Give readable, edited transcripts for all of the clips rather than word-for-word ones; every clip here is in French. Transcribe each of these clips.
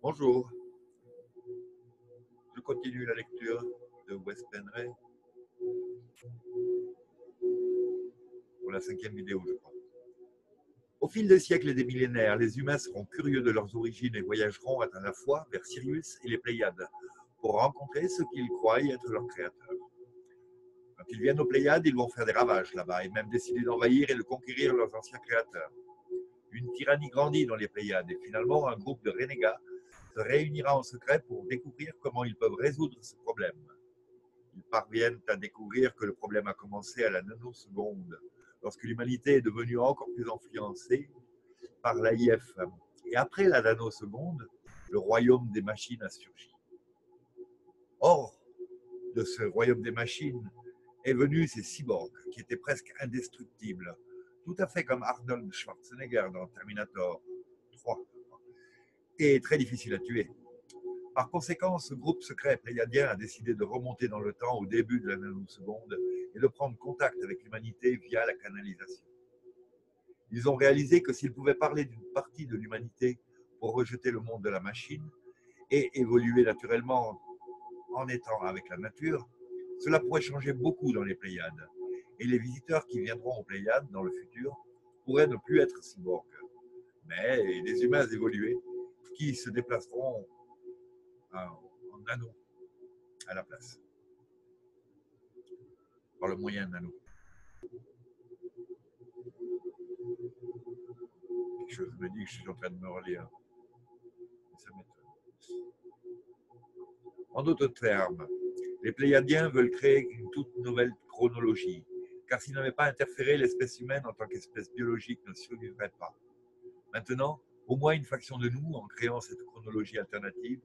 Bonjour, je continue la lecture de Wes Penray pour la 5e vidéo, je crois. Au fil des siècles et des millénaires, les humains seront curieux de leurs origines et voyageront à la fois vers Sirius et les Pléiades pour rencontrer ceux qu'ils croient être leurs créateurs. Quand ils viennent aux Pléiades, ils vont faire des ravages là-bas et même décider d'envahir et de conquérir leurs anciens créateurs. Une tyrannie grandit dans les Pléiades et finalement un groupe de renégats se réunira en secret pour découvrir comment ils peuvent résoudre ce problème. Ils parviennent à découvrir que le problème a commencé à la nanoseconde, lorsque l'humanité est devenue encore plus influencée par l'AIF. Et après la nanoseconde, le royaume des machines a surgi. Hors de ce royaume des machines est venu ces cyborgs qui étaient presque indestructibles, tout à fait comme Arnold Schwarzenegger dans Terminator 3, et très difficiles à tuer. Par conséquent, ce groupe secret pléiadien a décidé de remonter dans le temps au début de la nanoseconde et de prendre contact avec l'humanité via la canalisation. Ils ont réalisé que s'ils pouvaient parler d'une partie de l'humanité pour rejeter le monde de la machine et évoluer naturellement en étant avec la nature, cela pourrait changer beaucoup dans les Pléiades. Et les visiteurs qui viendront aux Pléiades dans le futur pourraient ne plus être cyborgs, mais des humains évolués qui se déplaceront en nano à la place, par le moyen nano. Quelque chose me dit que je suis en train de me relire. Ça m'étonne. En d'autres termes, les Pléiadiens veulent créer une toute nouvelle chronologie, car s'ils n'avaient pas interféré, l'espèce humaine en tant qu'espèce biologique ne survivrait pas. Maintenant, au moins une faction de nous, en créant cette chronologie alternative,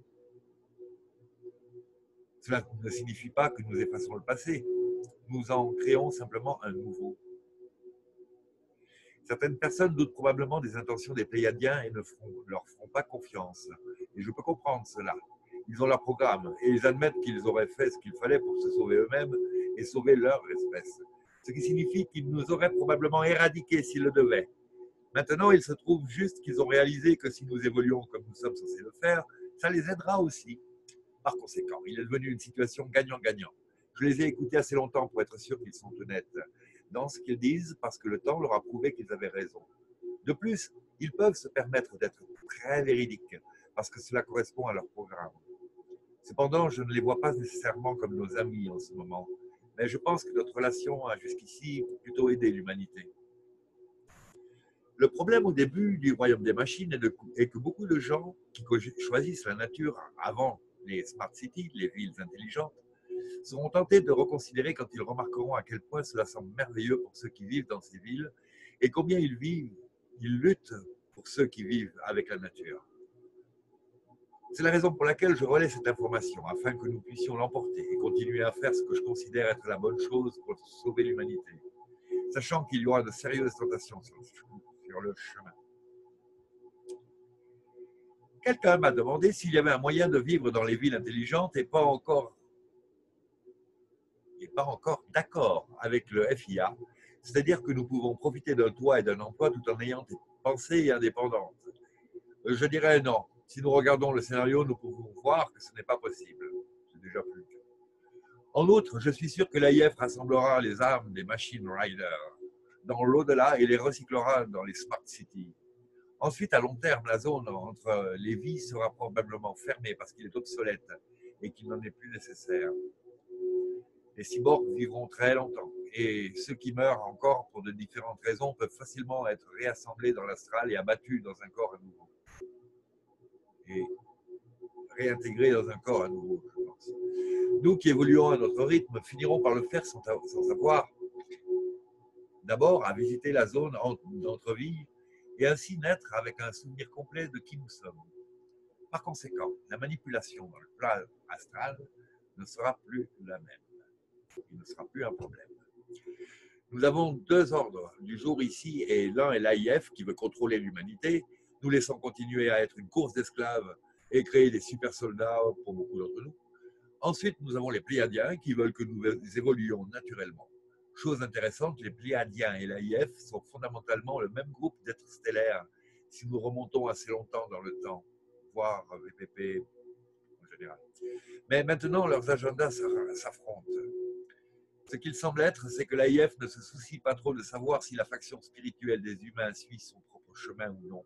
cela ne signifie pas que nous effaçons le passé, nous en créons simplement un nouveau. Certaines personnes doutent probablement des intentions des Pléiadiens et ne leur feront pas confiance. Et je peux comprendre cela. Ils ont leur programme et ils admettent qu'ils auraient fait ce qu'il fallait pour se sauver eux-mêmes et sauver leur espèce. Ce qui signifie qu'ils nous auraient probablement éradiqués s'ils le devaient. Maintenant, il se trouve juste qu'ils ont réalisé que si nous évoluons comme nous sommes censés le faire, ça les aidera aussi. Par conséquent, il est devenu une situation gagnant-gagnant. Je les ai écoutés assez longtemps pour être sûr qu'ils sont honnêtes dans ce qu'ils disent parce que le temps leur a prouvé qu'ils avaient raison. De plus, ils peuvent se permettre d'être très véridiques parce que cela correspond à leur programme. Cependant, je ne les vois pas nécessairement comme nos amis en ce moment, mais je pense que notre relation a jusqu'ici plutôt aidé l'humanité. Le problème au début du royaume des machines est que beaucoup de gens qui choisissent la nature avant les smart cities, les villes intelligentes, seront tentés de reconsidérer quand ils remarqueront à quel point cela semble merveilleux pour ceux qui vivent dans ces villes et combien ils luttent pour ceux qui vivent avec la nature. C'est la raison pour laquelle je relais cette information, afin que nous puissions l'emporter et continuer à faire ce que je considère être la bonne chose pour sauver l'humanité, sachant qu'il y aura de sérieuses tentations sur le chemin. Quelqu'un m'a demandé s'il y avait un moyen de vivre dans les villes intelligentes et pas encore d'accord avec le FIA, c'est-à-dire que nous pouvons profiter d'un toit et d'un emploi tout en ayant des pensées indépendantes. Je dirais non. Si nous regardons le scénario, nous pouvons voir que ce n'est pas possible. C'est déjà plus le cas. En outre, je suis sûr que l'AIF rassemblera les armes des Machine Riders dans l'au-delà et les recyclera dans les Smart Cities. Ensuite, à long terme, la zone entre les vies sera probablement fermée parce qu'il est obsolète et qu'il n'en est plus nécessaire. Les cyborgs vivront très longtemps et ceux qui meurent encore pour de différentes raisons peuvent facilement être réassemblés dans l'astral et abattus dans un corps à nouveau. Et réintégrés dans un corps à nouveau, je pense. Nous qui évoluons à notre rythme finirons par le faire sans savoir. D'abord, à visiter la zone d'entre-vie et ainsi naître avec un souvenir complet de qui nous sommes. Par conséquent, la manipulation dans le plan astral ne sera plus la même. Il ne sera plus un problème. Nous avons deux ordres du jour ici et l'un est l'AIF qui veut contrôler l'humanité, nous laissant continuer à être une course d'esclaves et créer des super soldats pour beaucoup d'entre nous. Ensuite, nous avons les Pléiadiens qui veulent que nous évoluions naturellement. Chose intéressante, les Pléiadiens et l'AIF sont fondamentalement le même groupe d'êtres stellaires si nous remontons assez longtemps dans le temps. voire VPP en général. Mais maintenant, leurs agendas s'affrontent. Ce qu'il semble être, c'est que l'AIF ne se soucie pas trop de savoir si la faction spirituelle des humains suit son propre chemin ou non.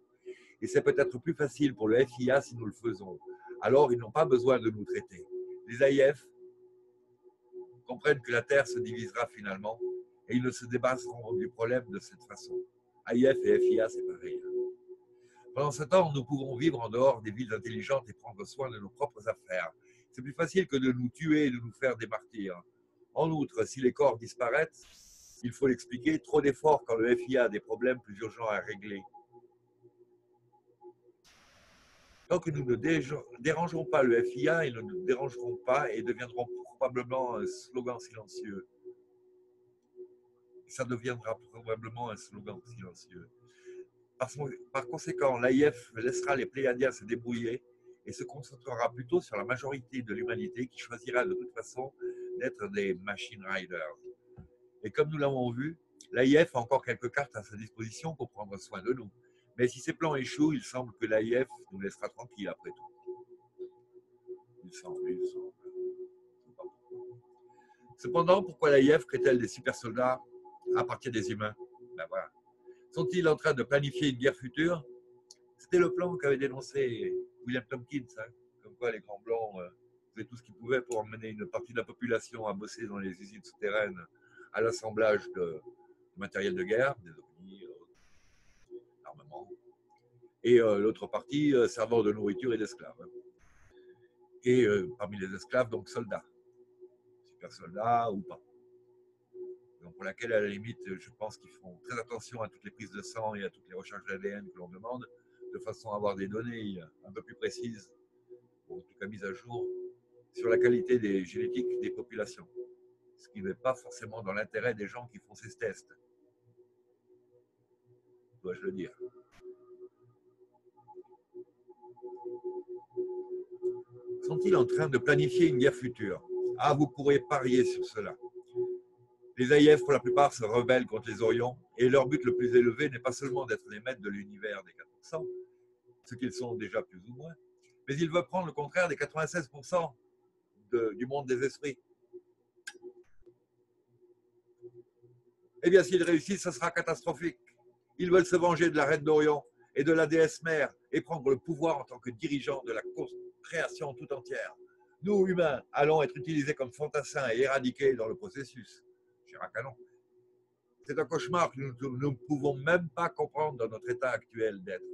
Et c'est peut-être plus facile pour le FIA si nous le faisons. Alors, ils n'ont pas besoin de nous traiter. Les AIF comprennent que la Terre se divisera finalement et ils ne se débarrasseront du problème de cette façon. AIF et FIA, c'est pareil. Pendant ce temps, nous pouvons vivre en dehors des villes intelligentes et prendre soin de nos propres affaires. C'est plus facile que de nous tuer et de nous faire des martyrs. En outre, si les corps disparaissent, il faut l'expliquer, trop d'efforts quand le FIA a des problèmes plus urgents à régler. Tant que nous ne dérangerons pas le FIA, ils ne nous dérangeront pas et deviendront probablement un slogan silencieux. Ça deviendra probablement un slogan silencieux. Par conséquent, l'AIF laissera les Pléiadiens se débrouiller et se concentrera plutôt sur la majorité de l'humanité qui choisira de toute façon d'être des machine riders. Et comme nous l'avons vu, l'AIF a encore quelques cartes à sa disposition pour prendre soin de nous. Mais si ces plans échouent, il semble que l'AIF nous laissera tranquilles après tout. Il semble. Cependant, pourquoi l'AIF crée-t-elle des super soldats à partir des humains? Ben voilà. Sont-ils en train de planifier une guerre future? C'était le plan qu'avait dénoncé William Tompkins, hein, comme quoi les grands blancs faisaient tout ce qu'ils pouvaient pour emmener une partie de la population à bosser dans les usines souterraines à l'assemblage de matériel de guerre, des ovnis, armements, et l'autre partie servant de nourriture et d'esclaves. Et parmi les esclaves, donc soldats, super soldats ou pas. Donc pour laquelle, à la limite, je pense qu'ils font très attention à toutes les prises de sang et à toutes les recherches d'ADN que l'on demande, de façon à avoir des données un peu plus précises, ou en tout cas mises à jour, sur la qualité des génétiques des populations. Ce qui n'est pas forcément dans l'intérêt des gens qui font ces tests. Dois-je le dire. Sont-ils en train de planifier une guerre future? Ah, vous pourrez parier sur cela. Les AIF, pour la plupart, se rebellent contre les Orions et leur but le plus élevé n'est pas seulement d'être les maîtres de l'univers des 4%, ce qu'ils sont déjà plus ou moins, mais ils veulent prendre le contraire des 96% du monde des esprits. Eh bien, s'ils réussissent, ce sera catastrophique. Ils veulent se venger de la reine d'Orion et de la déesse mère et prendre le pouvoir en tant que dirigeants de la création tout entière. Nous, humains, allons être utilisés comme fantassins et éradiqués dans le processus. Chiracanon. C'est un cauchemar que nous ne pouvons même pas comprendre dans notre état actuel d'être.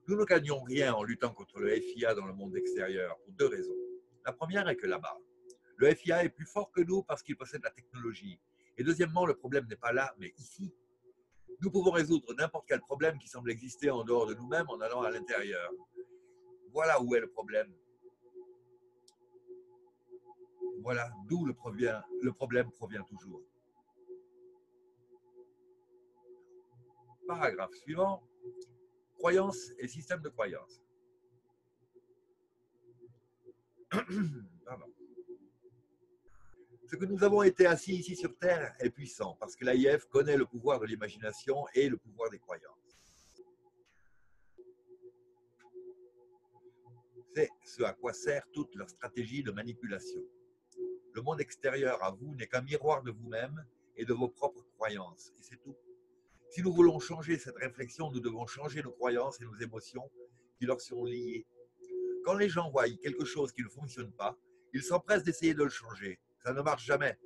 Nous ne gagnons rien en luttant contre le FIA dans le monde extérieur pour deux raisons. La première est que là-bas, le FIA est plus fort que nous parce qu'il possède la technologie. Et deuxièmement, le problème n'est pas là, mais ici. Nous pouvons résoudre n'importe quel problème qui semble exister en dehors de nous-mêmes en allant à l'intérieur. Voilà où est le problème. Voilà d'où le problème provient toujours. Paragraphe suivant. Croyances et systèmes de croyances. Pardon. Ce que nous avons été assis ici sur Terre est puissant parce que l'AIF connaît le pouvoir de l'imagination et le pouvoir des croyances. C'est ce à quoi sert toute leur stratégie de manipulation. Le monde extérieur à vous n'est qu'un miroir de vous-même et de vos propres croyances, et c'est tout. Si nous voulons changer cette réflexion, nous devons changer nos croyances et nos émotions qui leur sont liées. Quand les gens voient quelque chose qui ne fonctionne pas, ils s'empressent d'essayer de le changer. Ça ne marche jamais.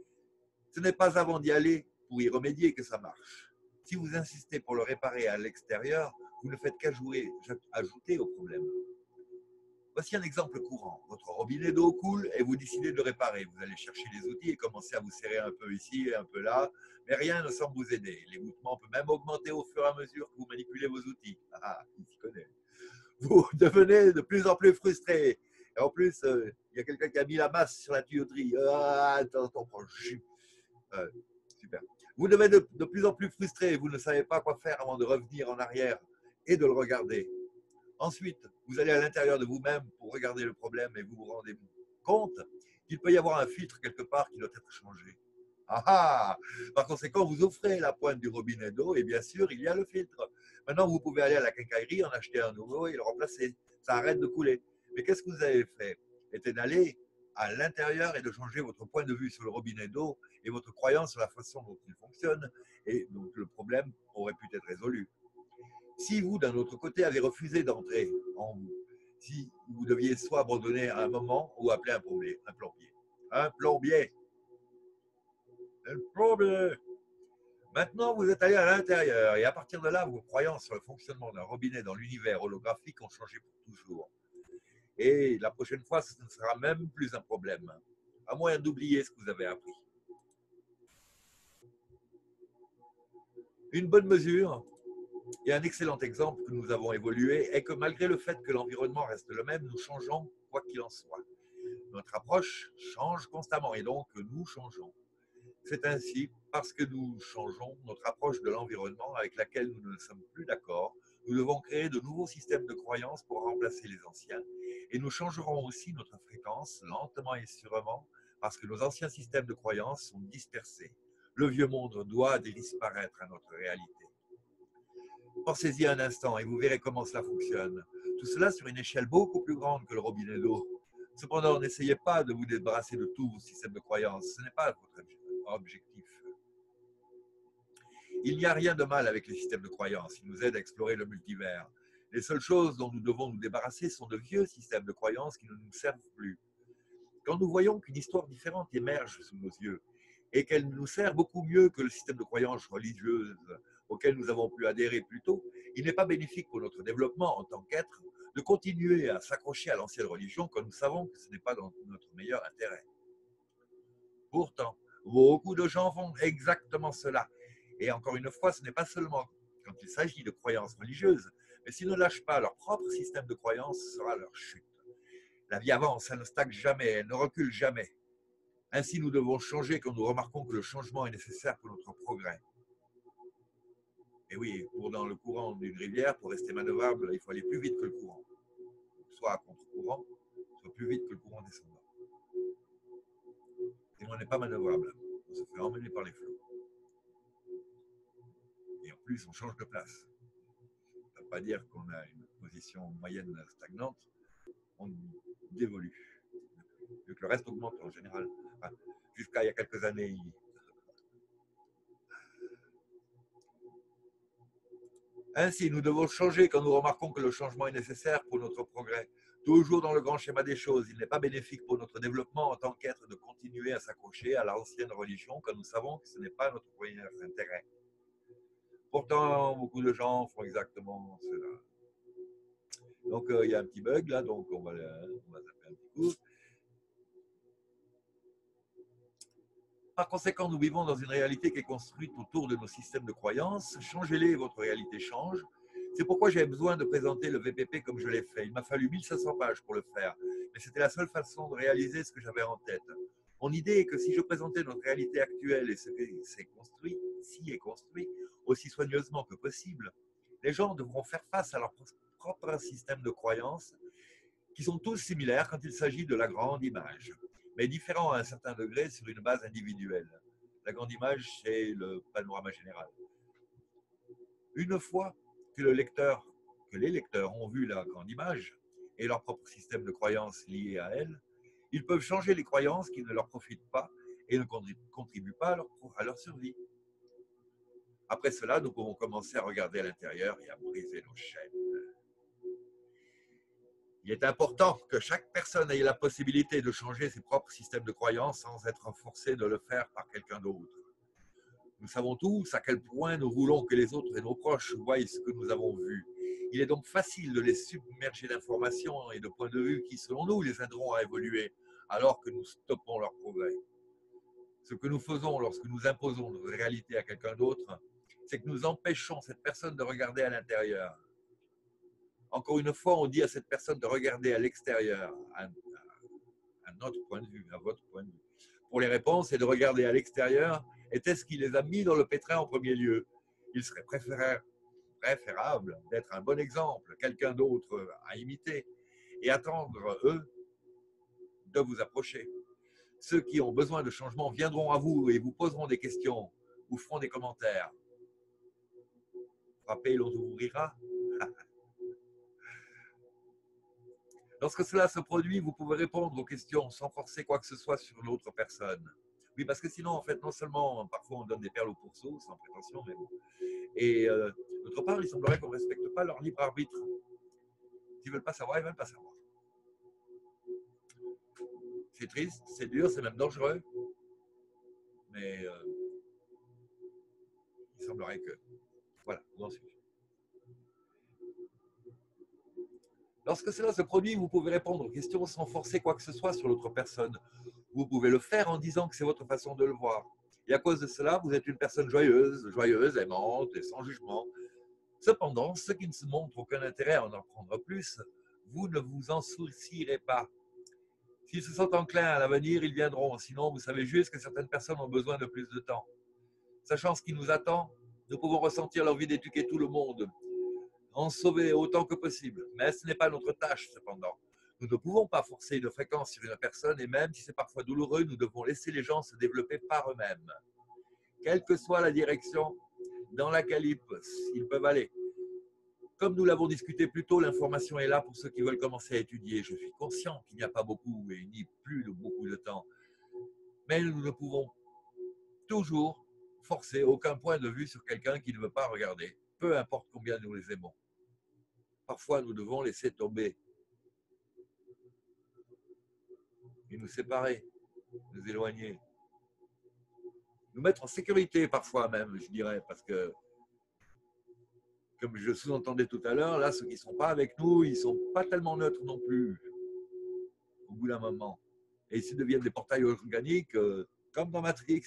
Ce n'est pas avant d'y aller pour y remédier que ça marche. Si vous insistez pour le réparer à l'extérieur, vous ne faites qu'ajouter au problème. Voici un exemple courant. Votre robinet d'eau coule et vous décidez de le réparer. Vous allez chercher les outils et commencer à vous serrer un peu ici et un peu là, mais rien ne semble vous aider. L'égouttement peut même augmenter au fur et à mesure que vous manipulez vos outils. Ah, il s'y connaît. Vous devenez de plus en plus frustré. Et en plus, il y a quelqu'un qui a mis la masse sur la tuyauterie. Ah, attends, prends le jus. Super. Vous devenez de plus en plus frustré. Vous ne savez pas quoi faire avant de revenir en arrière et de le regarder. Ensuite, vous allez à l'intérieur de vous-même pour regarder le problème et vous vous rendez compte qu'il peut y avoir un filtre quelque part qui doit être changé. Ah ah! Par conséquent, vous offrez la pointe du robinet d'eau et bien sûr, il y a le filtre. Maintenant, vous pouvez aller à la quincaillerie, en acheter un nouveau et le remplacer. Ça arrête de couler. Mais qu'est-ce que vous avez fait? C'était d'aller à l'intérieur et de changer votre point de vue sur le robinet d'eau et votre croyance sur la façon dont il fonctionne. Et donc, le problème aurait pu être résolu. Si vous, d'un autre côté, avez refusé d'entrer en vous, si vous deviez soit abandonner à un moment ou appeler un plombier. Un plombier. Un plombier. Un plombier. Maintenant, vous êtes allé à l'intérieur et à partir de là, vos croyances sur le fonctionnement d'un robinet dans l'univers holographique ont changé pour toujours. Et la prochaine fois, ce ne sera même plus un problème, à moins d'oublier ce que vous avez appris. Une bonne mesure et un excellent exemple que nous avons évolué est que malgré le fait que l'environnement reste le même, nous changeons quoi qu'il en soit. Notre approche change constamment et donc nous changeons. C'est ainsi parce que nous changeons notre approche de l'environnement avec laquelle nous ne sommes plus d'accord. Nous devons créer de nouveaux systèmes de croyances pour remplacer les anciens et nous changerons aussi notre fréquence lentement et sûrement parce que nos anciens systèmes de croyances sont dispersés. Le vieux monde doit disparaître à notre réalité. Pensez-y un instant et vous verrez comment cela fonctionne. Tout cela sur une échelle beaucoup plus grande que le robinet d'eau. Cependant, n'essayez pas de vous débarrasser de tous vos systèmes de croyances. Ce n'est pas votre objectif. Il n'y a rien de mal avec les systèmes de croyances. Ils nous aident à explorer le multivers. Les seules choses dont nous devons nous débarrasser sont de vieux systèmes de croyances qui ne nous servent plus. Quand nous voyons qu'une histoire différente émerge sous nos yeux et qu'elle nous sert beaucoup mieux que le système de croyances religieuses auquel nous avons pu adhérer plus tôt, il n'est pas bénéfique pour notre développement en tant qu'être de continuer à s'accrocher à l'ancienne religion quand nous savons que ce n'est pas dans notre meilleur intérêt. Pourtant, beaucoup de gens font exactement cela. Et encore une fois, ce n'est pas seulement quand il s'agit de croyances religieuses, mais s'ils ne lâchent pas leur propre système de croyances, ce sera leur chute. La vie avance, elle ne stagne jamais, elle ne recule jamais. Ainsi, nous devons changer quand nous remarquons que le changement est nécessaire pour notre progrès. Et oui, pour dans le courant d'une rivière, pour rester manœuvrable, il faut aller plus vite que le courant. Soit à contre-courant, soit plus vite que le courant descendant. Et on n'est pas manœuvrable, on se fait emmener par les flots. Et en plus, on change de place. Ça ne veut pas dire qu'on a une position moyenne stagnante, on évolue. Vu que le reste augmente en général. Enfin, jusqu'à il y a quelques années. Ainsi, nous devons changer quand nous remarquons que le changement est nécessaire pour notre progrès. Toujours dans le grand schéma des choses, il n'est pas bénéfique pour notre développement en tant qu'être de continuer à s'accrocher à l'ancienne religion quand nous savons que ce n'est pas notre premier intérêt. Pourtant, beaucoup de gens font exactement cela. Donc, il y a un petit bug là, donc on va zapper un petit coup. Par conséquent, nous vivons dans une réalité qui est construite autour de nos systèmes de croyances. Changez-les et votre réalité change. C'est pourquoi j'avais besoin de présenter le VPP comme je l'ai fait. Il m'a fallu 1500 pages pour le faire, mais c'était la seule façon de réaliser ce que j'avais en tête. Mon idée est que si je présentais notre réalité actuelle et ce qui s'y est construit aussi soigneusement que possible, les gens devront faire face à leur propre système de croyances qui sont tous similaires quand il s'agit de la grande image, mais différents à un certain degré sur une base individuelle. La grande image, c'est le panorama général. Une fois que les lecteurs ont vu la grande image et leur propre système de croyances lié à elle, ils peuvent changer les croyances qui ne leur profitent pas et ne contribuent pas à leur survie. Après cela, nous pouvons commencer à regarder à l'intérieur et à briser nos chaînes. Il est important que chaque personne ait la possibilité de changer ses propres systèmes de croyances sans être forcé de le faire par quelqu'un d'autre. Nous savons tous à quel point nous voulons que les autres et nos proches voient ce que nous avons vu. Il est donc facile de les submerger d'informations et de points de vue qui, selon nous, les aideront à évoluer, alors que nous stoppons leur progrès. Ce que nous faisons lorsque nous imposons notre réalité à quelqu'un d'autre, c'est que nous empêchons cette personne de regarder à l'intérieur. Encore une fois, on dit à cette personne de regarder à l'extérieur, à notre point de vue, à votre point de vue, pour les réponses et de regarder à l'extérieur. Était-ce qui les a mis dans le pétrin en premier lieu? Il serait préférable d'être un bon exemple, quelqu'un d'autre à imiter, et attendre, eux, de vous approcher. Ceux qui ont besoin de changement viendront à vous et vous poseront des questions, ou feront des commentaires. Frappez et l'on vous ouvrira. Lorsque cela se produit, vous pouvez répondre aux questions sans forcer quoi que ce soit sur l'autre personne. Oui, parce que sinon, en fait, non seulement parfois on donne des perles aux pourceaux, sans prétention, mais bon. Et d'autre part, il semblerait qu'on ne respecte pas leur libre arbitre. S'ils ne veulent pas savoir, ils ne veulent pas savoir. C'est triste, c'est dur, c'est même dangereux. Mais il semblerait que... Voilà, où en suis-je ? Lorsque cela se produit, vous pouvez répondre aux questions sans forcer quoi que ce soit sur l'autre personne. Vous pouvez le faire en disant que c'est votre façon de le voir. Et à cause de cela, vous êtes une personne joyeuse, aimante et sans jugement. Cependant, ceux qui ne se montrent aucun intérêt à en apprendre plus, vous ne vous en soucierez pas. S'ils se sentent enclins à l'avenir, ils viendront. Sinon, vous savez juste que certaines personnes ont besoin de plus de temps. Sachant ce qui nous attend, nous pouvons ressentir l'envie d'éduquer tout le monde, en sauver autant que possible. Mais ce n'est pas notre tâche, cependant. Nous ne pouvons pas forcer une fréquence sur une personne et même si c'est parfois douloureux, nous devons laisser les gens se développer par eux-mêmes. Quelle que soit la direction dans laquelle ils peuvent aller. Comme nous l'avons discuté plus tôt, l'information est là pour ceux qui veulent commencer à étudier. Je suis conscient qu'il n'y a pas beaucoup et ni plus de beaucoup de temps. Mais nous ne pouvons toujours forcer aucun point de vue sur quelqu'un qui ne veut pas regarder, peu importe combien nous les aimons. Parfois, nous devons laisser tomber et nous séparer, nous éloigner, nous mettre en sécurité parfois même, je dirais, parce que, comme je sous-entendais tout à l'heure, là, ceux qui ne sont pas avec nous, ils ne sont pas tellement neutres non plus, au bout d'un moment. Et s'ils deviennent des portails organiques, comme dans Matrix,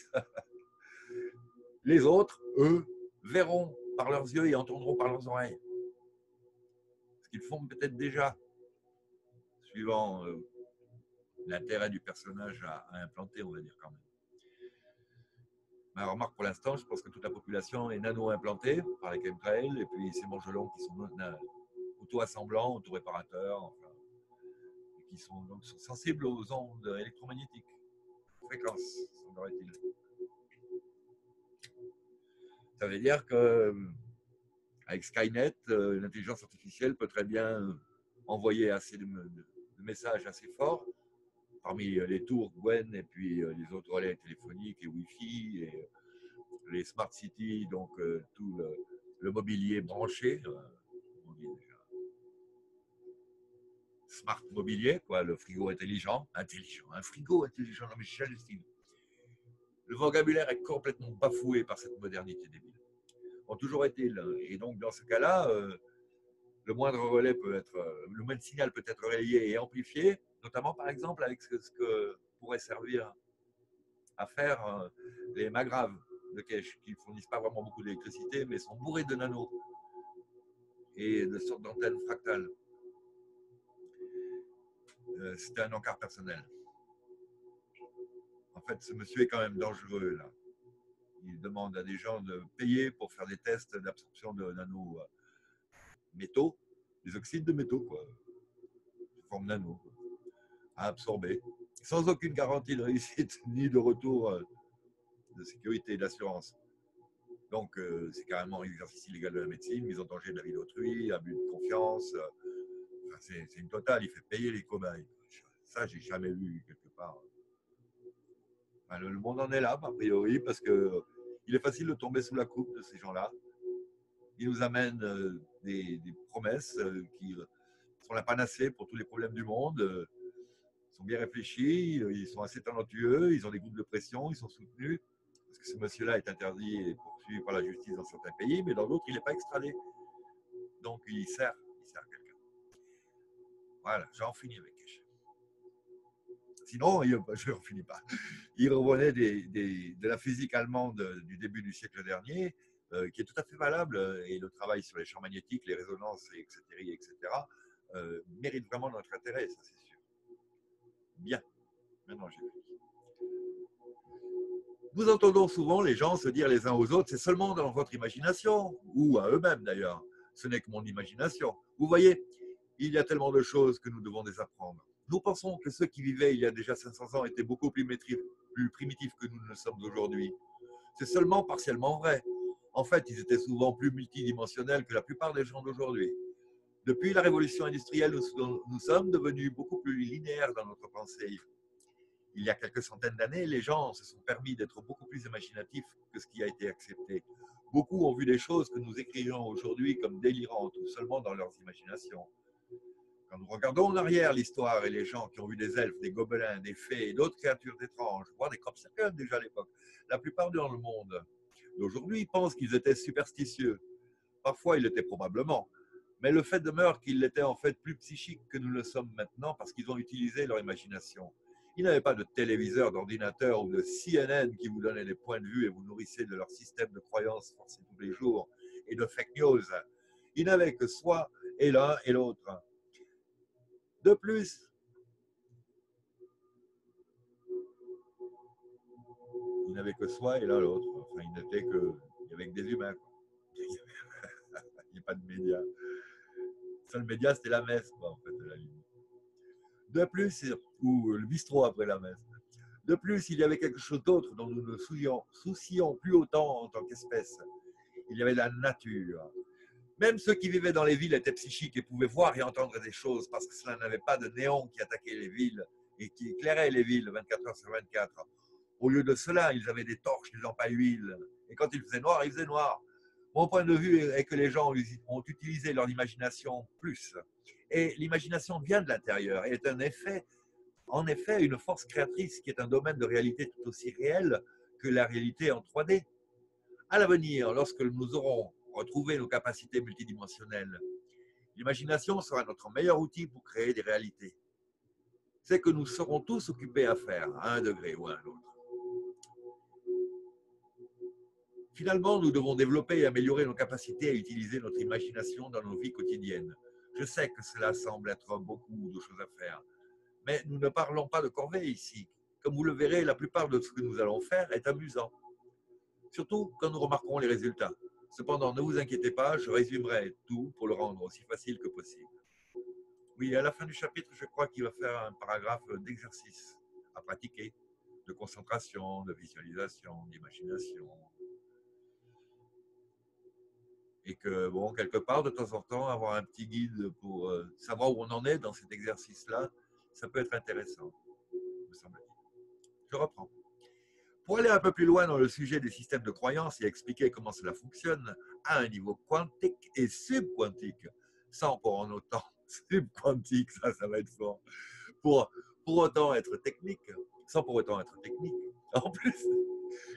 les autres, eux, verront par leurs yeux et entendront par leurs oreilles. Ce qu'ils font peut-être déjà, suivant l'intérêt du personnage à implanter, on va dire quand même. Ma remarque pour l'instant, je pense que toute la population est nano-implantée par les chemtrails et puis ces mangelons qui sont auto-assemblants, auto-réparateurs, enfin, qui sont donc sensibles aux ondes électromagnétiques, fréquences, semblerait-il. Ça veut dire qu'avec Skynet, l'intelligence artificielle peut très bien envoyer assez de messages assez forts parmi les tours Gwen et puis les autres relais téléphoniques et Wi-Fi et les smart cities, donc tout le mobilier branché, on dit déjà. Smart mobilier, quoi, le frigo intelligent, un frigo intelligent, non mais j'hallucine. Le vocabulaire est complètement bafoué par cette modernité débile. Bon, toujours est-il, et donc dans ce cas-là, le moindre relais peut être, le moindre signal peut être relayé et amplifié, notamment par exemple avec ce que pourrait servir à faire les magraves de cache, qui ne fournissent pas vraiment beaucoup d'électricité, mais sont bourrés de nano et de sortes d'antennes fractales. C'était un encart personnel. En fait, ce monsieur est quand même dangereux, là. Il demande à des gens de payer pour faire des tests d'absorption de nano-métaux, des oxydes de métaux, quoi, sous forme nano, à absorber, sans aucune garantie de réussite ni de retour de sécurité et d'assurance. Donc, c'est carrément un exercice illégal de la médecine, mise en danger de la vie d'autrui, abus de confiance. Enfin, c'est une totale, il fait payer les cobayes. Ça, j'ai jamais vu quelque part. Enfin, le monde en est là, a priori, parce que il est facile de tomber sous la coupe de ces gens-là. Ils nous amènent des promesses qui sont la panacée pour tous les problèmes du monde. Ils sont bien réfléchis, ils sont assez talentueux, ils ont des groupes de pression, ils sont soutenus. Parce que ce monsieur-là est interdit et poursuivi par la justice dans certains pays, mais dans d'autres, il n'est pas extradé. Donc, il sert quelqu'un. Voilà, j'en finis avec Keshe. Sinon, je n'en finis pas. Il revenait de la physique allemande du début du siècle dernier, qui est tout à fait valable, et le travail sur les champs magnétiques, les résonances, etc., mérite vraiment notre intérêt, ça c'est sûr. Bien, maintenant j'ai fini. Nous entendons souvent les gens se dire les uns aux autres, c'est seulement dans votre imagination, ou à eux-mêmes d'ailleurs, ce n'est que mon imagination. Vous voyez, il y a tellement de choses que nous devons désapprendre. Nous pensons que ceux qui vivaient il y a déjà 500 ans étaient beaucoup plus primitifs que nous ne le sommes aujourd'hui. C'est seulement partiellement vrai. En fait, ils étaient souvent plus multidimensionnels que la plupart des gens d'aujourd'hui. Depuis la révolution industrielle, nous sommes devenus beaucoup plus linéaires dans notre pensée. Il y a quelques centaines d'années, les gens se sont permis d'être beaucoup plus imaginatifs que ce qui a été accepté. Beaucoup ont vu des choses que nous écririons aujourd'hui comme délirantes ou seulement dans leurs imaginations. Quand nous regardons en arrière l'histoire et les gens qui ont vu des elfes, des gobelins, des fées et d'autres créatures étranges, voire des crop-circles déjà à l'époque, la plupart dans le monde d'aujourd'hui pensent qu'ils étaient superstitieux. Parfois, ils l'étaient probablement. Mais le fait demeure qu'ils l'étaient en fait plus psychiques que nous le sommes maintenant parce qu'ils ont utilisé leur imagination. Ils n'avaient pas de téléviseur, d'ordinateur ou de CNN qui vous donnait des points de vue et vous nourrissait de leur système de croyances forcés tous les jours et de fake news. Ils n'avaient que soi et l'un et l'autre. De plus, ils n'avaient que soi et l'un l'autre. Enfin, ils n'étaient que. Il n'y avait que des humains. Il n'y a pas de médias. Le seul média, c'était la messe, quoi, en fait, de la ligne. De plus, ou le bistrot après la messe. De plus, il y avait quelque chose d'autre dont nous ne soucions plus autant en tant qu'espèce. Il y avait la nature. Même ceux qui vivaient dans les villes étaient psychiques et pouvaient voir et entendre des choses parce que cela n'avait pas de néon qui attaquait les villes et qui éclairait les villes 24 heures sur 24. Au lieu de cela, ils avaient des torches, des lampes à huile. Et quand il faisait noir, il faisait noir. Mon point de vue est que les gens ont utilisé leur imagination plus. Et l'imagination vient de l'intérieur et est un effet, en effet, une force créatrice qui est un domaine de réalité tout aussi réel que la réalité en 3D. À l'avenir, lorsque nous aurons retrouvé nos capacités multidimensionnelles, l'imagination sera notre meilleur outil pour créer des réalités. C'est que nous serons tous occupés à faire, à un degré ou à un autre. Finalement, nous devons développer et améliorer nos capacités à utiliser notre imagination dans nos vies quotidiennes. Je sais que cela semble être beaucoup de choses à faire, mais nous ne parlons pas de corvée ici. Comme vous le verrez, la plupart de ce que nous allons faire est amusant, surtout quand nous remarquerons les résultats. Cependant, ne vous inquiétez pas, je résumerai tout pour le rendre aussi facile que possible. Oui, à la fin du chapitre, je crois qu'il va faire un paragraphe d'exercice à pratiquer, de concentration, de visualisation, d'imagination. Et que, bon, quelque part, de temps en temps, avoir un petit guide pour savoir où on en est dans cet exercice-là, ça peut être intéressant, me semble-t-il. Je reprends. Pour aller un peu plus loin dans le sujet des systèmes de croyances et expliquer comment cela fonctionne à un niveau quantique et subquantique, sans pour en autant subquantique, ça va être fort, pour autant être technique, sans pour autant être technique. En plus,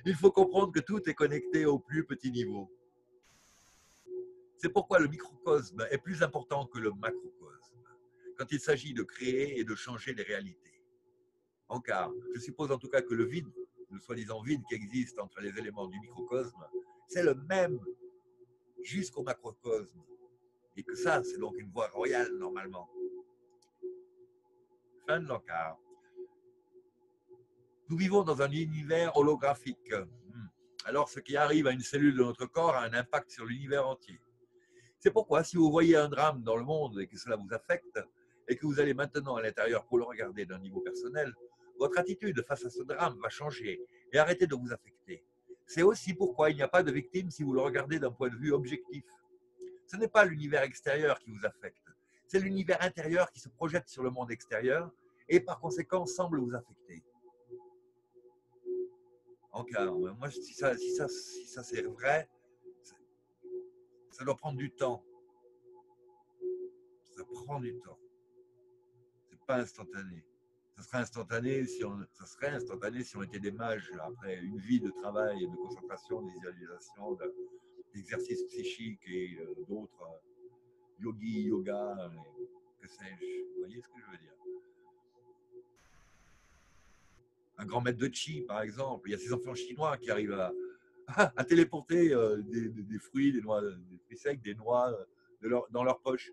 il faut comprendre que tout est connecté au plus petit niveau. C'est pourquoi le microcosme est plus important que le macrocosme, quand il s'agit de créer et de changer les réalités. En car, je suppose en tout cas que le vide, le soi-disant vide qui existe entre les éléments du microcosme, c'est le même jusqu'au macrocosme. Et que ça, c'est donc une voie royale normalement. Fin de l'encart. Nous vivons dans un univers holographique. Alors ce qui arrive à une cellule de notre corps a un impact sur l'univers entier. C'est pourquoi si vous voyez un drame dans le monde et que cela vous affecte, et que vous allez maintenant à l'intérieur pour le regarder d'un niveau personnel, votre attitude face à ce drame va changer et arrêter de vous affecter. C'est aussi pourquoi il n'y a pas de victime si vous le regardez d'un point de vue objectif. Ce n'est pas l'univers extérieur qui vous affecte, c'est l'univers intérieur qui se projette sur le monde extérieur et par conséquent semble vous affecter. En cas, moi, si ça c'est vrai, ça doit prendre du temps. Ça prend du temps. C'est pas instantané. Ça serait instantané si on était des mages après une vie de travail, de concentration, de visualisation, d'exercices psychiques et d'autres yogi, yoga, que sais-je. Vous voyez ce que je veux dire? Un grand maître de chi, par exemple. Il y a ces enfants chinois qui arrivent à téléporter des fruits, des fruits secs, des noix dans leur poche.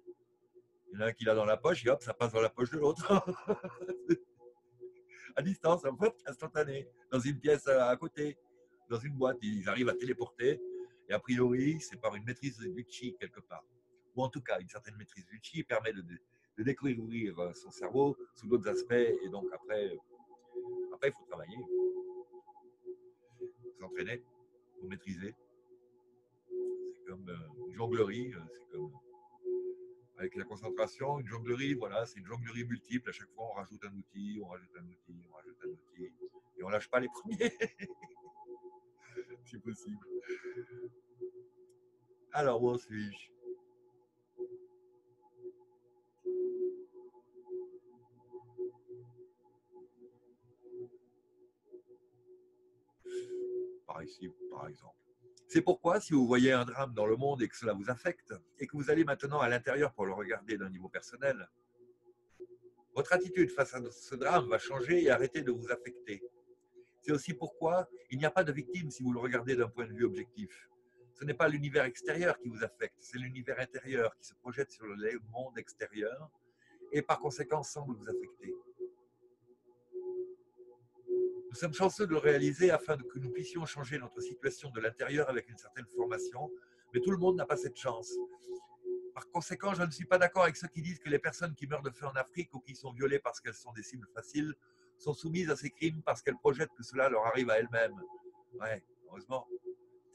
Il y en a un qui l'a dans la poche et hop, ça passe dans la poche de l'autre. À distance, en fait, instantané, dans une pièce à côté, dans une boîte. Ils arrivent à téléporter. Et a priori, c'est par une maîtrise du chi quelque part. Ou en tout cas, une certaine maîtrise du chi permet de découvrir son cerveau sous d'autres aspects. Et donc après, il faut travailler, s'entraîner pour maîtriser. comme une jonglerie, c'est comme avec la concentration, une jonglerie, voilà, c'est une jonglerie multiple. À chaque fois, on rajoute un outil, on rajoute un outil, on rajoute un outil, et on lâche pas les premiers, si possible. Alors, où suis-je? Par ici, par exemple. C'est pourquoi, si vous voyez un drame dans le monde et que cela vous affecte, et que vous allez maintenant à l'intérieur pour le regarder d'un niveau personnel, votre attitude face à ce drame va changer et arrêter de vous affecter. C'est aussi pourquoi il n'y a pas de victime si vous le regardez d'un point de vue objectif. Ce n'est pas l'univers extérieur qui vous affecte, c'est l'univers intérieur qui se projette sur le monde extérieur et par conséquent semble vous affecter. Nous sommes chanceux de le réaliser afin que nous puissions changer notre situation de l'intérieur avec une certaine formation, mais tout le monde n'a pas cette chance. Par conséquent, je ne suis pas d'accord avec ceux qui disent que les personnes qui meurent de faim en Afrique ou qui sont violées parce qu'elles sont des cibles faciles sont soumises à ces crimes parce qu'elles projettent que cela leur arrive à elles-mêmes. Ouais, heureusement.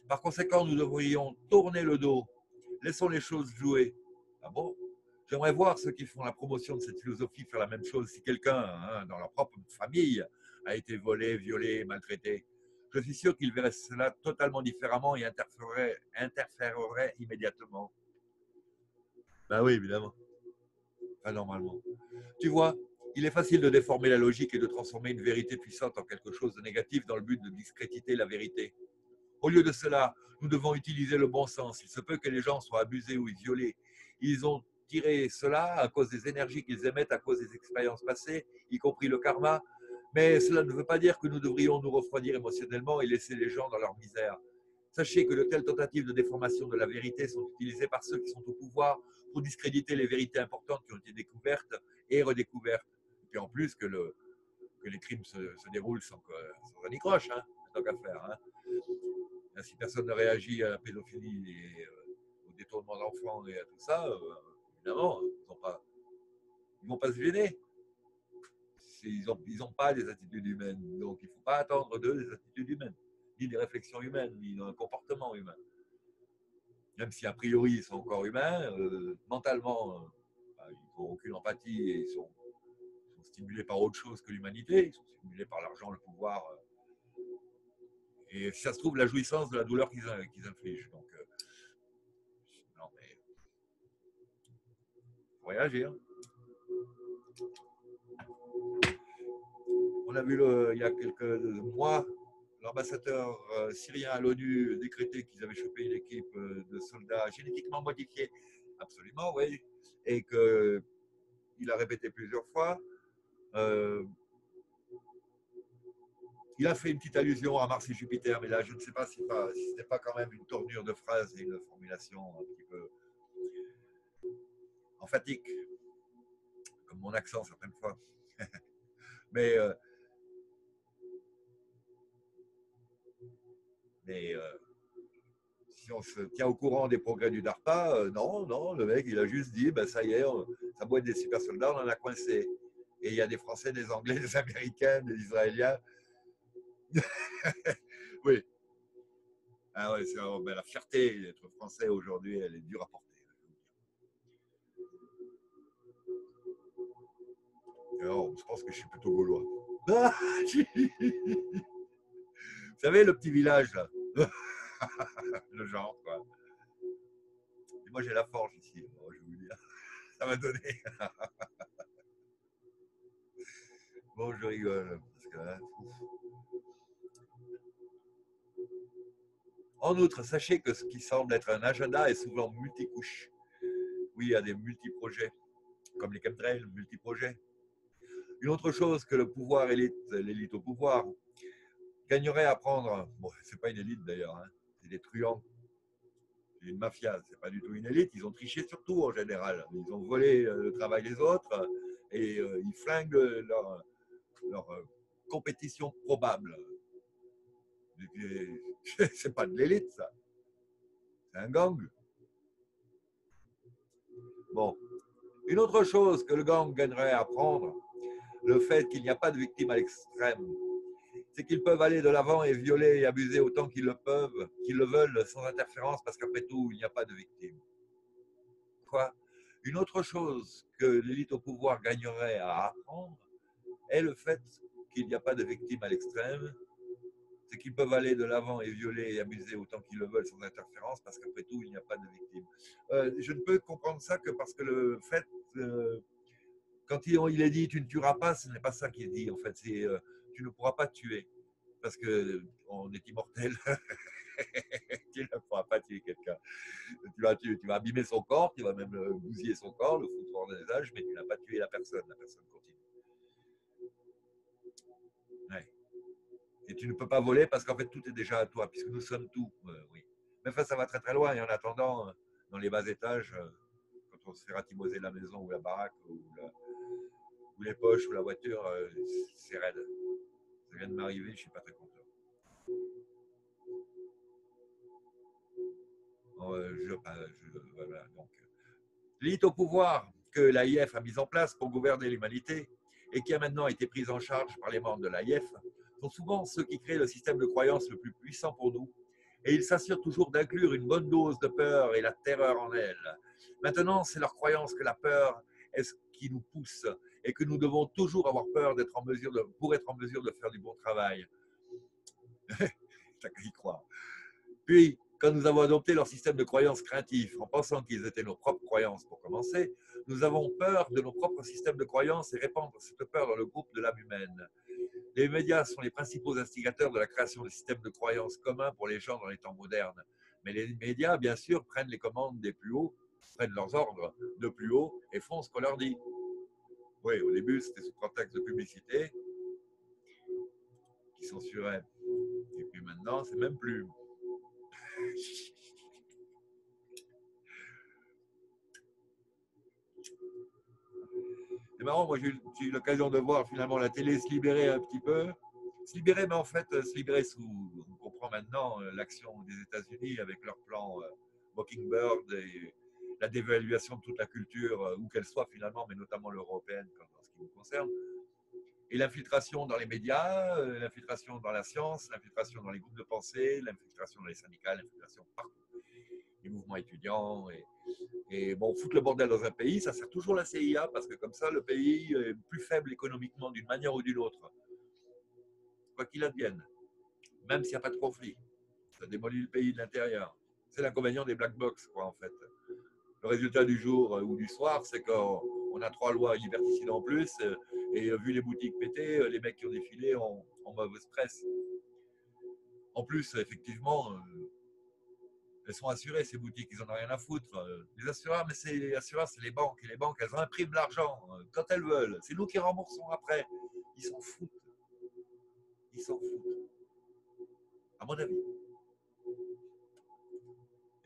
Par conséquent, nous devrions tourner le dos. Laissons les choses jouer. Ah bon? J'aimerais voir ceux qui font la promotion de cette philosophie faire la même chose si quelqu'un, dans leur propre famille, a été volé, violé, maltraité. Je suis sûr qu'ils verraient cela totalement différemment et interféreraient immédiatement. Ben oui, évidemment. Pas normalement. Tu vois, il est facile de déformer la logique et de transformer une vérité puissante en quelque chose de négatif dans le but de discréditer la vérité. Au lieu de cela, nous devons utiliser le bon sens. Il se peut que les gens soient abusés ou violés. Ils ont tiré cela à cause des énergies qu'ils émettent, à cause des expériences passées, y compris le karma. Mais cela ne veut pas dire que nous devrions nous refroidir émotionnellement et laisser les gens dans leur misère. Sachez que de telles tentatives de déformation de la vérité sont utilisées par ceux qui sont au pouvoir pour discréditer les vérités importantes qui ont été découvertes et redécouvertes. Et puis en plus que les crimes se déroulent sans un nicroche, hein, tant qu'à faire. Hein. Si personne ne réagit à la pédophilie et au détournement d'enfants et à tout ça, évidemment, ils vont pas se gêner. Ils ont pas des attitudes humaines. Donc il ne faut pas attendre d'eux des attitudes humaines, ni des réflexions humaines, ni d'un comportement humain. Même si a priori ils sont encore humains, mentalement, ils n'ont aucune empathie et ils sont stimulés par autre chose que l'humanité. Ils sont stimulés par l'argent, le pouvoir. Et si ça se trouve, la jouissance de la douleur qu'ils infligent. Donc, non, mais il faut réagir. On a vu il y a quelques mois l'ambassadeur syrien à l'ONU décréter qu'ils avaient chopé une équipe de soldats génétiquement modifiés. Absolument, oui. Et qu'il a répété plusieurs fois. Il a fait une petite allusion à Mars et Jupiter, mais là, je ne sais pas si ce n'est pas quand même une tournure de phrase et une formulation un petit peu emphatique, comme mon accent certaines fois. mais si on se tient au courant des progrès du DARPA, non, le mec, il a juste dit, ben, ça y est, ça doit être des super soldats, on en a coincé. Et il y a des Français, des Anglais, des Américains, des Israéliens. Oui. Ah ouais, la fierté d'être français aujourd'hui, elle est dure à porter. Alors, je pense que je suis plutôt gaulois. Ah, vous savez, le petit village, là. Le genre, quoi. Et moi, j'ai la forge ici, je vais vous dire. Ça m'a donné. Bon, je rigole. Parce que, hein, en outre, sachez que ce qui semble être un agenda est souvent multicouche. Oui, il y a des multiprojets, comme les chemtrails, multiprojets. Une autre chose que le pouvoir élite, l'élite au pouvoir, gagnerait à prendre, bon, c'est pas une élite d'ailleurs, hein, c'est des truands, c'est une mafia, c'est pas du tout une élite, ils ont triché surtout en général, ils ont volé le travail des autres et ils flinguent leur compétition probable. C'est pas de l'élite ça, c'est un gang. Bon, une autre chose que le gang gagnerait à prendre, le fait qu'il n'y a pas de victimes à l'extrême. C'est qu'ils peuvent aller de l'avant et violer et abuser autant qu'ils le peuvent, qu'ils le veulent, sans interférence, parce qu'après tout, il n'y a pas de victime. Quoi? Une autre chose que l'élite au pouvoir gagnerait à apprendre est le fait qu'il n'y a pas de victime à l'extrême, c'est qu'ils peuvent aller de l'avant et violer et abuser autant qu'ils le veulent sans interférence, parce qu'après tout, il n'y a pas de victime. Je ne peux comprendre ça que parce que le fait, quand il est dit tu ne tueras pas, ce n'est pas ça qui est dit en fait, c'est tu ne pourras pas tuer, parce qu'on est immortel. Tu ne pourras pas tuer quelqu'un. Tu vas abîmer son corps, tu vas même bousiller son corps, le foutre hors des âges, mais tu n'as pas tué la personne continue. Ouais. Et tu ne peux pas voler parce qu'en fait tout est déjà à toi, puisque nous sommes tout. Oui. Mais enfin, ça va très très loin. Et en attendant, dans les bas étages, quand on se fait ratimoser la maison ou la baraque ou les poches ou la voiture, c'est raide. Ça vient de m'arriver, je ne suis pas très content. Voilà, donc, l'élite au pouvoir que l'AIF a mise en place pour gouverner l'humanité et qui a maintenant été prise en charge par les membres de l'AIF sont souvent ceux qui créent le système de croyance le plus puissant pour nous, et ils s'assurent toujours d'inclure une bonne dose de peur et la terreur en elles. Maintenant, c'est leur croyance que la peur est ce qui nous pousse et que nous devons toujours avoir peur pour être en mesure de faire du bon travail. Chacun y croit. Puis, quand nous avons adopté leur système de croyances craintif, en pensant qu'ils étaient nos propres croyances pour commencer, nous avons peur de nos propres systèmes de croyances et répandre cette peur dans le groupe de l'âme humaine. Les médias sont les principaux instigateurs de la création de systèmes de croyances communs pour les gens dans les temps modernes. Mais les médias, bien sûr, prennent les commandes des plus hauts, prennent leurs ordres de plus haut et font ce qu'on leur dit. Oui, au début, c'était sous prétexte de publicité qui censurait. Et puis maintenant, c'est même plus. C'est marrant, moi j'ai eu l'occasion de voir finalement la télé se libérer un petit peu. Se libérer, mais en fait, se libérer on comprend maintenant l'action des États-Unis avec leur plan Mockingbird et la dévaluation de toute la culture, où qu'elle soit finalement, mais notamment l'européenne en ce qui nous concerne. Et l'infiltration dans les médias, l'infiltration dans la science, l'infiltration dans les groupes de pensée, l'infiltration dans les syndicats, l'infiltration partout. Les mouvements étudiants. Et bon, foutre le bordel dans un pays, ça sert toujours la CIA, parce que comme ça, le pays est plus faible économiquement d'une manière ou d'une autre. Quoi qu'il advienne. Même s'il n'y a pas de conflit. Ça démolit le pays de l'intérieur. C'est l'inconvénient des black box, quoi, en fait. Le résultat du jour ou du soir, c'est qu'on a 3 lois liberticides en plus, et vu les boutiques pétées, les mecs qui ont défilé ont mauvaise presse. En plus, effectivement, elles sont assurées, ces boutiques, ils n'en ont rien à foutre. Les assureurs, mais les assureurs, c'est les banques. Et les banques, elles impriment l'argent quand elles veulent. C'est nous qui remboursons après. Ils s'en foutent. Ils s'en foutent. À mon avis.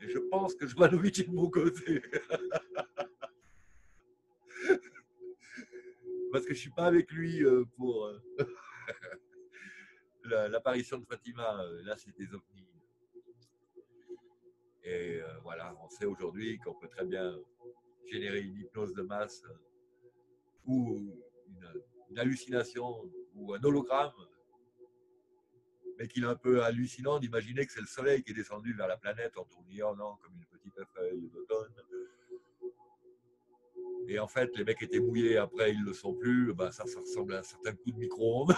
Et je pense que Jovanovic est de mon côté. Parce que je ne suis pas avec lui pour l'apparition de Fatima. Là, c'est des ovnis. Et voilà, on sait aujourd'hui qu'on peut très bien générer une hypnose de masse ou une hallucination ou un hologramme, mais qu'il est un peu hallucinant d'imaginer que c'est le soleil qui est descendu vers la planète en tournoyant comme une petite feuille d'automne. Et en fait, les mecs étaient mouillés, après ils ne le sont plus, ben, ça ressemble à un certain coup de micro-ondes.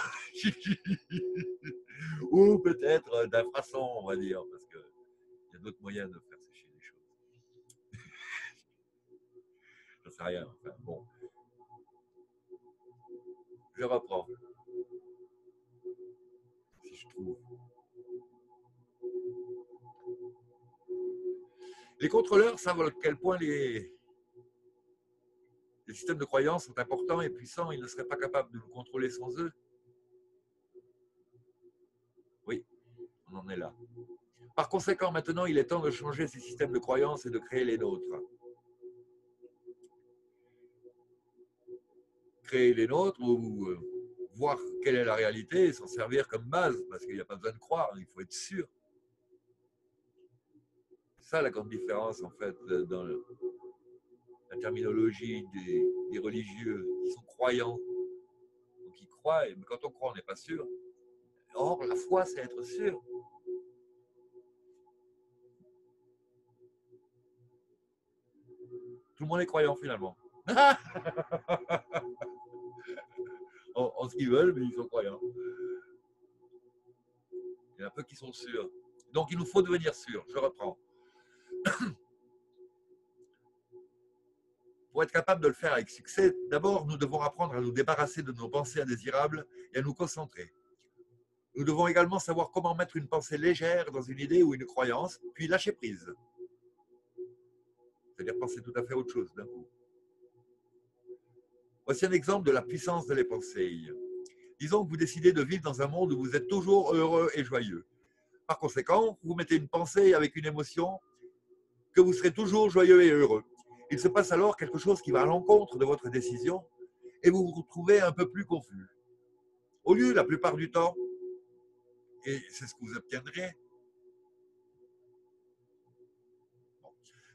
Ou peut-être d'infrason, on va dire, parce qu'il y a d'autres moyens de faire sécher les choses. Ça ne sert à rien. Enfin, bon. Je reprends. Si je trouve. Les contrôleurs savent à quel point les systèmes de croyance sont importants et puissants. Ils ne seraient pas capables de nous contrôler sans eux. Oui, on en est là. Par conséquent, maintenant, il est temps de changer ces systèmes de croyance et de créer les nôtres. Créer les nôtres ou voir quelle est la réalité et s'en servir comme base, parce qu'il n'y a pas besoin de croire, il faut être sûr. C'est ça la grande différence, en fait, dans la terminologie des religieux qui sont croyants. Donc ils croient, mais quand on croit, on n'est pas sûr. Or, la foi, c'est être sûr. Tout le monde est croyant finalement. en ce qu'ils veulent, mais ils sont croyants. Il y en a peu qui sont sûrs. Donc il nous faut devenir sûrs. Je reprends. Pour être capable de le faire avec succès, d'abord, nous devons apprendre à nous débarrasser de nos pensées indésirables et à nous concentrer. Nous devons également savoir comment mettre une pensée légère dans une idée ou une croyance, puis lâcher prise. C'est-à-dire penser tout à fait autre chose d'un coup. Voici un exemple de la puissance de les pensées. Disons que vous décidez de vivre dans un monde où vous êtes toujours heureux et joyeux. Par conséquent, vous mettez une pensée avec une émotion que vous serez toujours joyeux et heureux. Il se passe alors quelque chose qui va à l'encontre de votre décision et vous vous retrouvez un peu plus confus. Au lieu, la plupart du temps, et c'est ce que vous obtiendrez,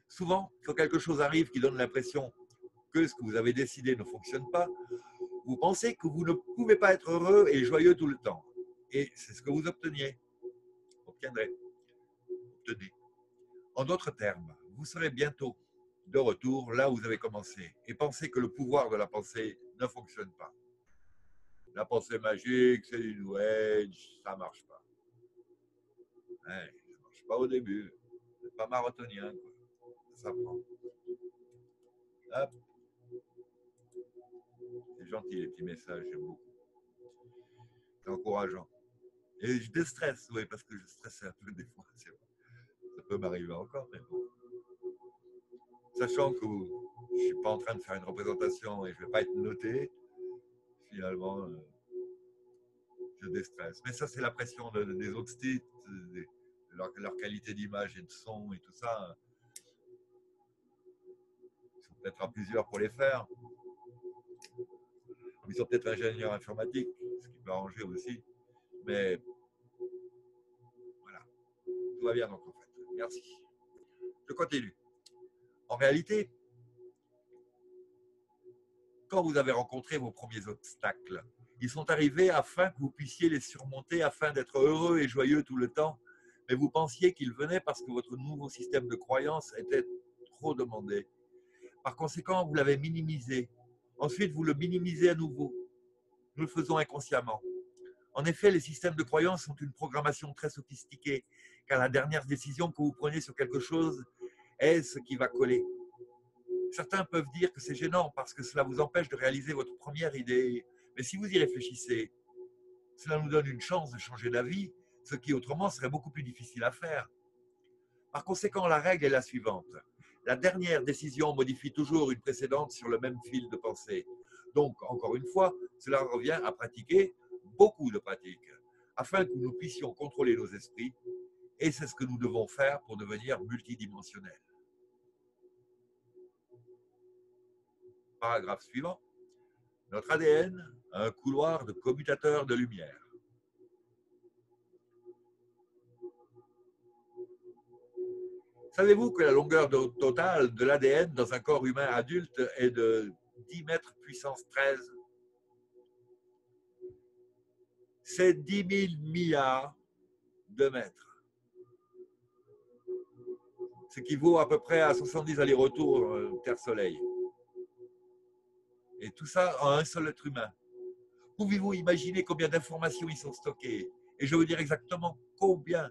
souvent, quand quelque chose arrive qui donne l'impression que ce que vous avez décidé ne fonctionne pas, vous pensez que vous ne pouvez pas être heureux et joyeux tout le temps. Et c'est ce que vous obtenez. Obtenez. En d'autres termes, vous serez bientôt de retour là où vous avez commencé et pensez que le pouvoir de la pensée ne fonctionne pas. La pensée magique, c'est du New Age, ça ne marche pas. Hein, ça ne marche pas au début. C'est pas marathonien, quoi. Ça prend. Hop. C'est gentil les petits messages, j'aime beaucoup. C'est encourageant. Et je déstresse, oui, parce que je stresse un peu des fois. Ça peut m'arriver encore, mais bon. Sachant que je ne suis pas en train de faire une représentation et je ne vais pas être noté, finalement, je déstresse. Mais ça, c'est la pression des autres sites, de leur qualité d'image et de son et tout ça. Ils sont peut-être à plusieurs pour les faire. Ils sont peut-être ingénieurs informatiques, ce qui peut arranger aussi. Mais voilà, tout va bien donc en fait. Merci. Je continue. En réalité, quand vous avez rencontré vos premiers obstacles, ils sont arrivés afin que vous puissiez les surmonter, afin d'être heureux et joyeux tout le temps. Mais vous pensiez qu'ils venaient parce que votre nouveau système de croyance était trop demandé. Par conséquent, vous l'avez minimisé. Ensuite, vous le minimisez à nouveau. Nous le faisons inconsciemment. En effet, les systèmes de croyance sont une programmation très sophistiquée, car la dernière décision que vous prenez sur quelque chose est ce qui va coller. Certains peuvent dire que c'est gênant parce que cela vous empêche de réaliser votre première idée. Mais si vous y réfléchissez, cela nous donne une chance de changer d'avis, ce qui autrement serait beaucoup plus difficile à faire. Par conséquent, la règle est la suivante. La dernière décision modifie toujours une précédente sur le même fil de pensée. Donc, encore une fois, cela revient à pratiquer beaucoup de pratiques, afin que nous puissions contrôler nos esprits, et c'est ce que nous devons faire pour devenir multidimensionnels. Paragraphe suivant. Notre ADN a un couloir de commutateur de lumière. Savez-vous que la longueur totale de l'ADN dans un corps humain adulte est de 10 mètres puissance 13? C'est 10 000 milliards de mètres. Ce qui vaut à peu près à 70 allers-retours Terre-Soleil. Et tout ça en un seul être humain. Pouvez-vous imaginer combien d'informations y sont stockées? Et je veux dire exactement combien.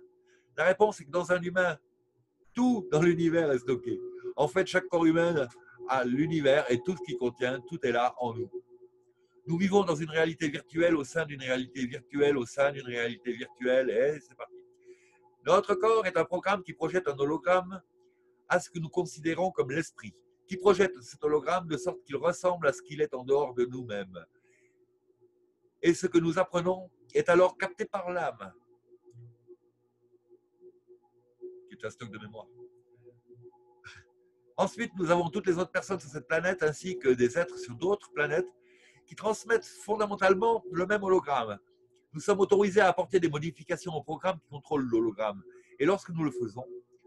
La réponse est que dans un humain, tout dans l'univers est stocké. En fait, chaque corps humain a l'univers et tout ce qu'il contient, tout est là en nous. Nous vivons dans une réalité virtuelle au sein d'une réalité virtuelle au sein d'une réalité virtuelle et c'est parti. Notre corps est un programme qui projette un hologramme à ce que nous considérons comme l'esprit, qui projette cet hologramme de sorte qu'il ressemble à ce qu'il est en dehors de nous-mêmes. Et ce que nous apprenons est alors capté par l'âme, qui est un stock de mémoire. Ensuite, nous avons toutes les autres personnes sur cette planète ainsi que des êtres sur d'autres planètes qui transmettent fondamentalement le même hologramme. Nous sommes autorisés à apporter des modifications au programme qui contrôle l'hologramme. Et lorsque nous le faisons,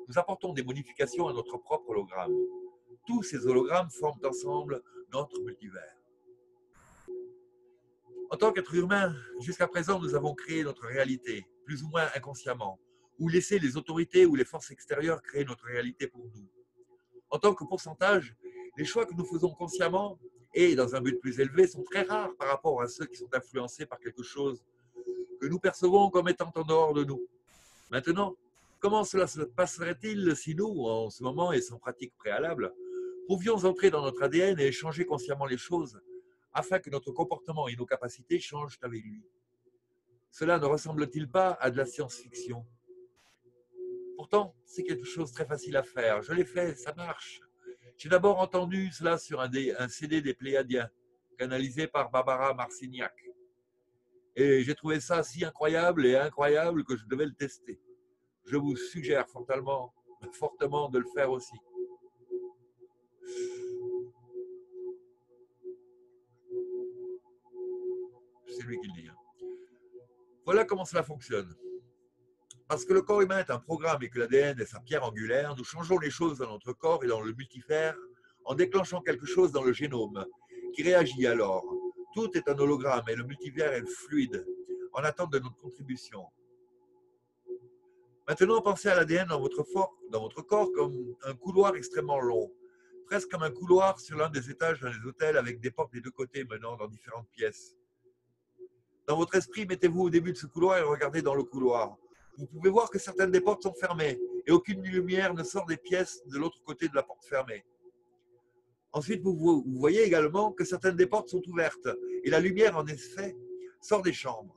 nous apportons des modifications à notre propre hologramme. Tous ces hologrammes forment ensemble notre multivers. En tant qu'être humain, jusqu'à présent, nous avons créé notre réalité, plus ou moins inconsciemment, ou laissé les autorités ou les forces extérieures créer notre réalité pour nous. En tant que pourcentage, les choix que nous faisons consciemment et dans un but plus élevé sont très rares par rapport à ceux qui sont influencés par quelque chose que nous percevons comme étant en dehors de nous. Maintenant, comment cela se passerait-il si nous, en ce moment et sans pratique préalable, pouvions entrer dans notre ADN et changer consciemment les choses afin que notre comportement et nos capacités changent avec lui? Cela ne ressemble-t-il pas à de la science-fiction? Pourtant, c'est quelque chose de très facile à faire. Je l'ai fait, ça marche. J'ai d'abord entendu cela sur un CD des Pléiadiens, canalisé par Barbara Marcignac. Et j'ai trouvé ça si incroyable et incroyable que je devais le tester. Je vous suggère fortement de le faire aussi. C'est lui qui le dit. Voilà comment cela fonctionne. Parce que le corps humain est un programme et que l'ADN est sa pierre angulaire, nous changeons les choses dans notre corps et dans le multivers en déclenchant quelque chose dans le génome qui réagit alors. Tout est un hologramme et le multivers est fluide, en attente de notre contribution. Maintenant, pensez à l'ADN dans votre corps comme un couloir extrêmement long, presque comme un couloir sur l'un des étages d'un des hôtels avec des portes des deux côtés menant dans différentes pièces. Dans votre esprit, mettez-vous au début de ce couloir et regardez dans le couloir. Vous pouvez voir que certaines des portes sont fermées et aucune lumière ne sort des pièces de l'autre côté de la porte fermée. Ensuite, vous voyez également que certaines des portes sont ouvertes et la lumière, en effet, sort des chambres.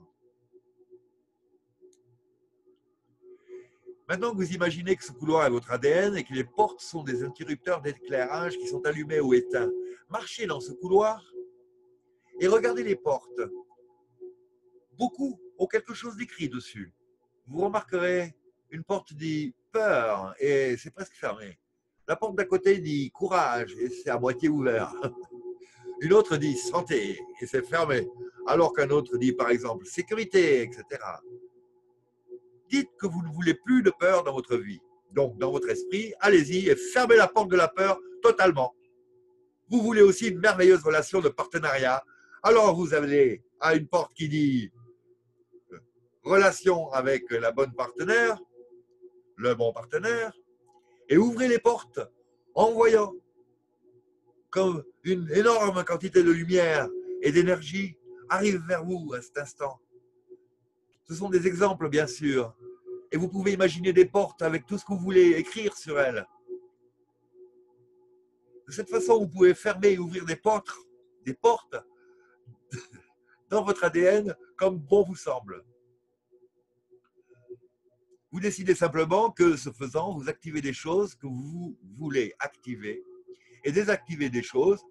Maintenant que vous imaginez que ce couloir est votre ADN et que les portes sont des interrupteurs d'éclairage qui sont allumés ou éteints, marchez dans ce couloir et regardez les portes. Beaucoup ont quelque chose d'écrit dessus. Vous remarquerez, une porte dit peur et c'est presque fermé. La porte d'à côté dit courage et c'est à moitié ouvert. Une autre dit santé et c'est fermé. Alors qu'un autre dit par exemple sécurité, etc. Dites que vous ne voulez plus de peur dans votre vie. Donc dans votre esprit, allez-y et fermez la porte de la peur totalement. Vous voulez aussi une merveilleuse relation de partenariat. Alors vous allez à une porte qui dit relation avec la bonne partenaire, le bon partenaire, et ouvrez les portes en voyant comme une énorme quantité de lumière et d'énergie arrive vers vous à cet instant. Ce sont des exemples, bien sûr, et vous pouvez imaginer des portes avec tout ce que vous voulez écrire sur elles. De cette façon, vous pouvez fermer et ouvrir des portes dans votre ADN comme bon vous semble. Vous décidez simplement que, ce faisant, vous activez des choses que vous voulez activer et désactiver des choses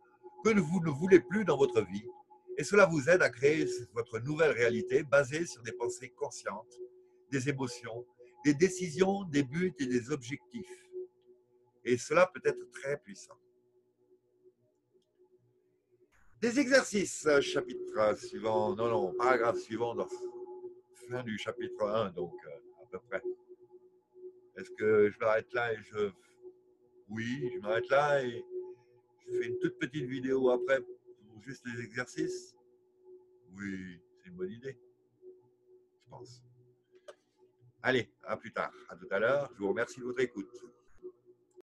que vous ne voulez plus dans votre vie. Et cela vous aide à créer votre nouvelle réalité basée sur des pensées conscientes, des émotions, des décisions, des buts et des objectifs. Et cela peut être très puissant. Des exercices, chapitre suivant, paragraphe suivant, dans fin du chapitre 1, donc à peu près. Est-ce que je m'arrête là Oui, je m'arrête là et je fais une toute petite vidéo après pour juste les exercices? Oui, c'est une bonne idée, je pense. Allez, à plus tard, à tout à l'heure. Je vous remercie de votre écoute.